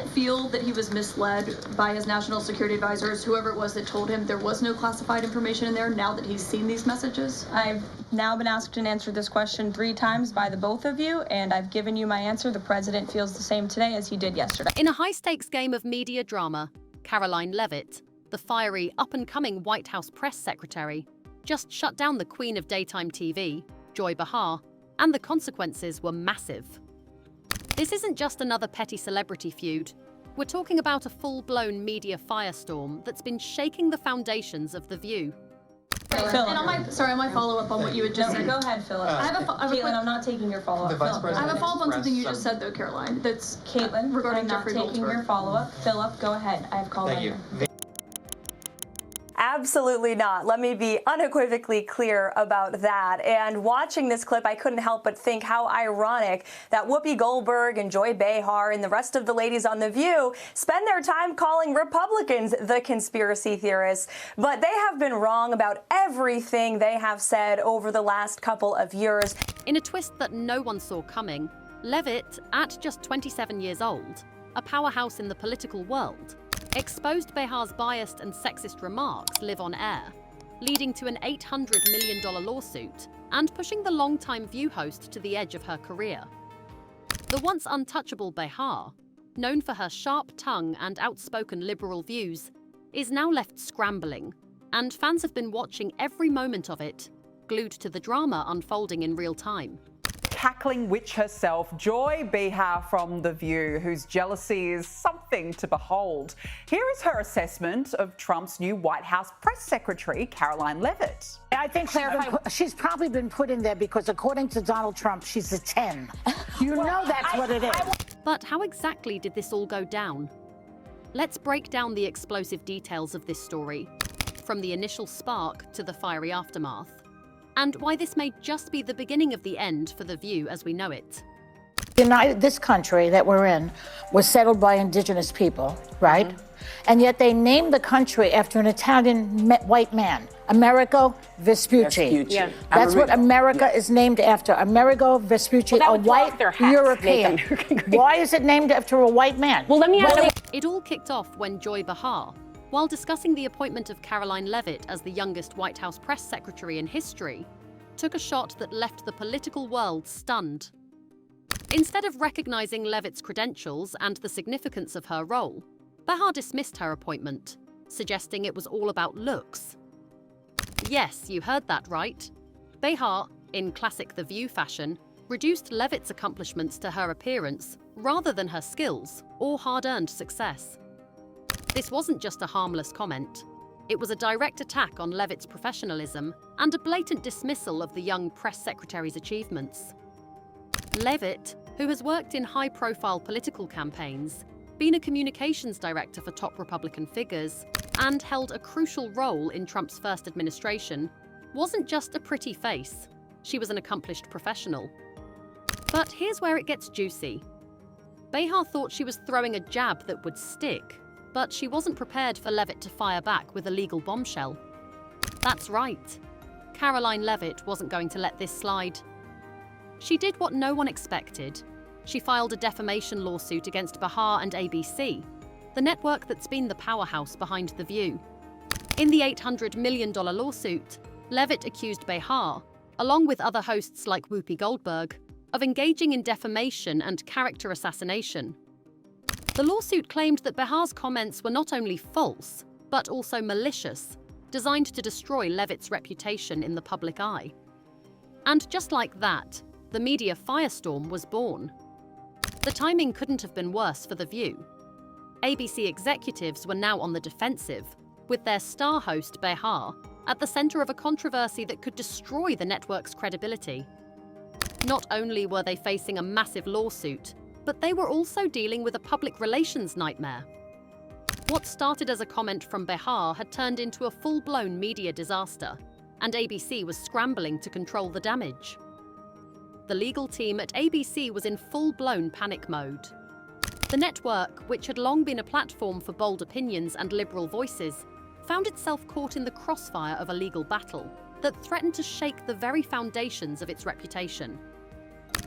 feel that he was misled by his national security advisors, whoever it was that told him there was no classified information in there, now that he's seen these messages? I've now been asked and answered this question 3 times by the both of you, and I've given you my answer. The president feels the same today as he did yesterday. In a high-stakes game of media drama, Karoline Leavitt, the fiery, up-and-coming White House press secretary, just shut down the queen of daytime TV, Joy Behar, and the consequences were massive. This isn't just another petty celebrity feud. We're talking about a full-blown media firestorm that's been shaking the foundations of The View. Right. And on my follow-up on what you had just said. Go ahead, Philip. Caitlin, I'm not taking your follow-up. I have a follow-up on something you just said, though, Karoline. That's Caitlin, regarding I'm not Jeffrey taking Goldsberg. your follow-up. Philip, go ahead. I have called on you. Absolutely not. Let me be unequivocally clear about that. And watching this clip, I couldn't help but think how ironic that Whoopi Goldberg and Joy Behar and the rest of the ladies on The View spend their time calling Republicans the conspiracy theorists. But they have been wrong about everything they have said over the last couple of years. In a twist that no one saw coming, Leavitt, at just 27 years old, a powerhouse in the political world, exposed Behar's biased and sexist remarks live on air, leading to an $800 million lawsuit and pushing the longtime View host to the edge of her career. The once untouchable Behar, known for her sharp tongue and outspoken liberal views, is now left scrambling, and fans have been watching every moment of it, glued to the drama unfolding in real time. Cackling witch herself, Joy Behar from The View, whose jealousy is something to behold. Here is her assessment of Trump's new White House press secretary, Karoline Leavitt. I think she's probably been put in there because, according to Donald Trump, she's a 10. You know that's what it is. But how exactly did this all go down? Let's break down the explosive details of this story, from the initial spark to the fiery aftermath, and why this may just be the beginning of the end for The View as we know it. This country that we're in was settled by indigenous people, right? And yet they named the country after an Italian white man, Amerigo Vespucci. Yeah. That's what America is named after, Amerigo Vespucci, a white European. Why is it named after a white man? Well, let me ask you. It all kicked off when Joy Behar, while discussing the appointment of Karoline Leavitt as the youngest White House press secretary in history, took a shot that left the political world stunned. Instead of recognizing Leavitt's credentials and the significance of her role, Behar dismissed her appointment, suggesting it was all about looks. Yes, you heard that right. Behar, in classic The View fashion, reduced Leavitt's accomplishments to her appearance rather than her skills or hard-earned success. This wasn't just a harmless comment. It was a direct attack on Leavitt's professionalism and a blatant dismissal of the young press secretary's achievements. Leavitt, who has worked in high-profile political campaigns, been a communications director for top Republican figures, and held a crucial role in Trump's first administration, wasn't just a pretty face. She was an accomplished professional. But here's where it gets juicy. Behar thought she was throwing a jab that would stick, but she wasn't prepared for Leavitt to fire back with a legal bombshell. That's right. Karoline Leavitt wasn't going to let this slide. She did what no one expected. She filed a defamation lawsuit against Behar and ABC, the network that's been the powerhouse behind The View. In the $800 million lawsuit, Leavitt accused Behar, along with other hosts like Whoopi Goldberg, of engaging in defamation and character assassination. The lawsuit claimed that Behar's comments were not only false, but also malicious, designed to destroy Leavitt's reputation in the public eye. And just like that, the media firestorm was born. The timing couldn't have been worse for The View. ABC executives were now on the defensive, with their star host Behar at the center of a controversy that could destroy the network's credibility. Not only were they facing a massive lawsuit, but they were also dealing with a public relations nightmare. What started as a comment from Behar had turned into a full-blown media disaster, and ABC was scrambling to control the damage. The legal team at ABC was in full-blown panic mode. The network, which had long been a platform for bold opinions and liberal voices, found itself caught in the crossfire of a legal battle that threatened to shake the very foundations of its reputation.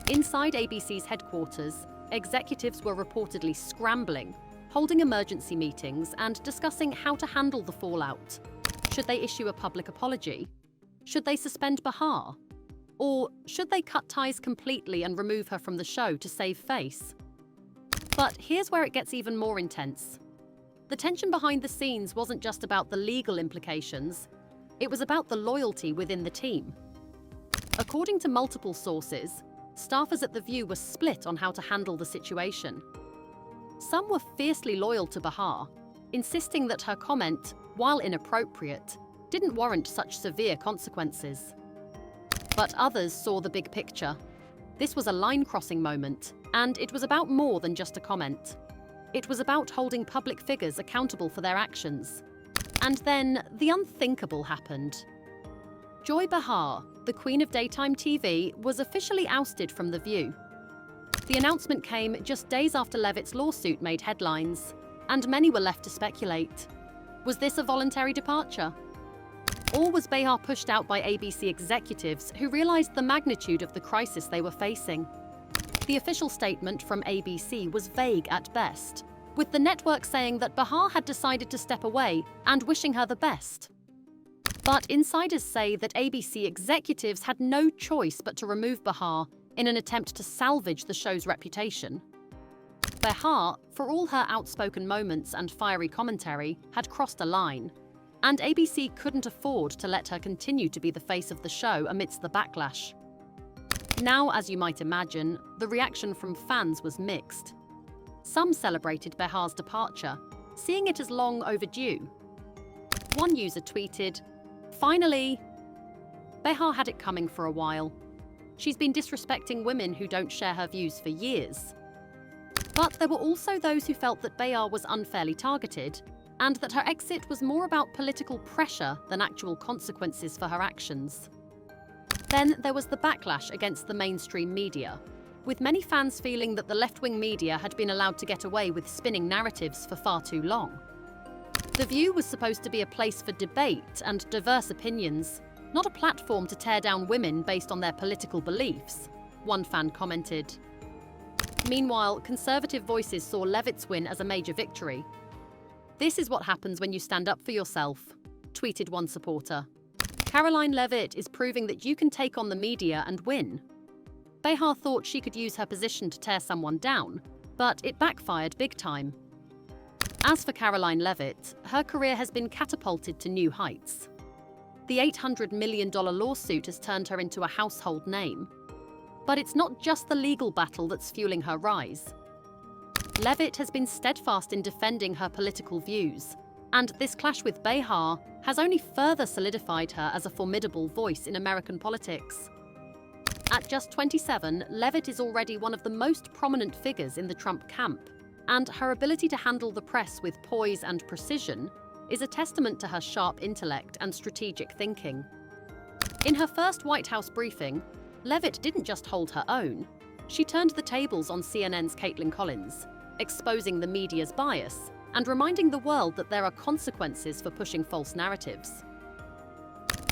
Inside ABC's headquarters, executives were reportedly scrambling, holding emergency meetings and discussing how to handle the fallout. Should they issue a public apology? Should they suspend Bahar? Or should they cut ties completely and remove her from the show to save face? But here's where it gets even more intense. The tension behind the scenes wasn't just about the legal implications, it was about the loyalty within the team. According to multiple sources, staffers at The View were split on how to handle the situation. Some were fiercely loyal to Bahar, insisting that her comment, while inappropriate, didn't warrant such severe consequences. But others saw the big picture. This was a line-crossing moment, and it was about more than just a comment. It was about holding public figures accountable for their actions. And then the unthinkable happened. Joy Behar, the Queen of Daytime TV, was officially ousted from The View. The announcement came just days after Leavitt's lawsuit made headlines, and many were left to speculate. Was this a voluntary departure? Or was Behar pushed out by ABC executives who realized the magnitude of the crisis they were facing? The official statement from ABC was vague at best, with the network saying that Behar had decided to step away and wishing her the best. But insiders say that ABC executives had no choice but to remove Behar in an attempt to salvage the show's reputation. Behar, for all her outspoken moments and fiery commentary, had crossed a line, and ABC couldn't afford to let her continue to be the face of the show amidst the backlash. Now, as you might imagine, the reaction from fans was mixed. Some celebrated Behar's departure, seeing it as long overdue. One user tweeted, "Finally!" Behar had it coming for a while. She's been disrespecting women who don't share her views for years. But there were also those who felt that Behar was unfairly targeted, and that her exit was more about political pressure than actual consequences for her actions. Then there was the backlash against the mainstream media, with many fans feeling that the left-wing media had been allowed to get away with spinning narratives for far too long. The View was supposed to be a place for debate and diverse opinions, not a platform to tear down women based on their political beliefs, one fan commented. Meanwhile, conservative voices saw Leavitt's win as a major victory. "This is what happens when you stand up for yourself," tweeted one supporter. "Karoline Leavitt is proving that you can take on the media and win." Behar thought she could use her position to tear someone down, but it backfired big time. As for Karoline Leavitt, her career has been catapulted to new heights. The $800 million lawsuit has turned her into a household name. But it's not just the legal battle that's fueling her rise. Leavitt has been steadfast in defending her political views, and this clash with Behar has only further solidified her as a formidable voice in American politics. At just 27, Leavitt is already one of the most prominent figures in the Trump camp, and her ability to handle the press with poise and precision is a testament to her sharp intellect and strategic thinking. In her first White House briefing, Leavitt didn't just hold her own. She turned the tables on CNN's Kaitlan Collins, exposing the media's bias and reminding the world that there are consequences for pushing false narratives.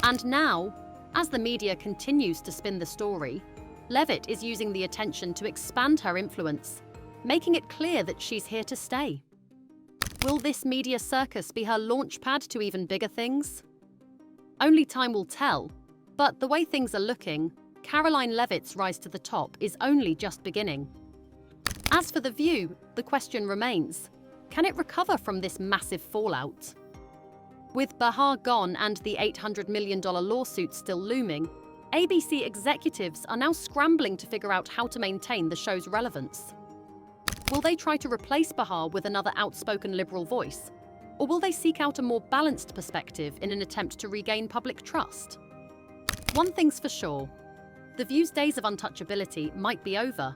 And now, as the media continues to spin the story, Leavitt is using the attention to expand her influence, making it clear that she's here to stay. Will this media circus be her launchpad to even bigger things? Only time will tell, but the way things are looking, Karoline Leavitt's rise to the top is only just beginning. As for The View, the question remains, can it recover from this massive fallout? With Behar gone and the $800 million lawsuit still looming, ABC executives are now scrambling to figure out how to maintain the show's relevance. Will they try to replace Behar with another outspoken liberal voice? Or will they seek out a more balanced perspective in an attempt to regain public trust? One thing's for sure, The View's days of untouchability might be over.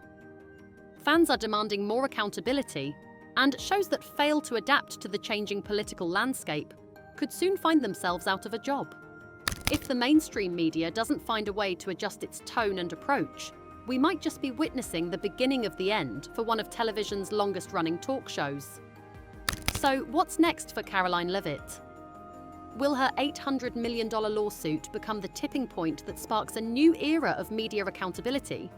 Fans are demanding more accountability, and shows that fail to adapt to the changing political landscape could soon find themselves out of a job. If the mainstream media doesn't find a way to adjust its tone and approach, we might just be witnessing the beginning of the end for one of television's longest-running talk shows. So what's next for Karoline Leavitt? Will her $800 million lawsuit become the tipping point that sparks a new era of media accountability?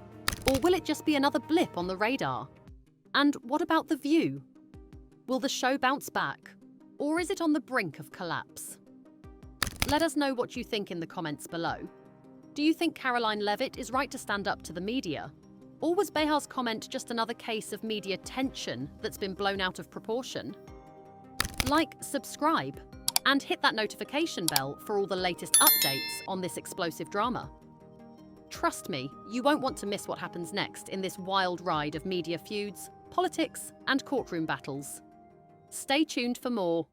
Or will it just be another blip on the radar? And what about The View? Will the show bounce back? Or is it on the brink of collapse? Let us know what you think in the comments below. Do you think Karoline Leavitt is right to stand up to the media? Or was Behar's comment just another case of media tension that's been blown out of proportion? Like, subscribe, and hit that notification bell for all the latest updates on this explosive drama. Trust me, you won't want to miss what happens next in this wild ride of media feuds, politics, and courtroom battles. Stay tuned for more.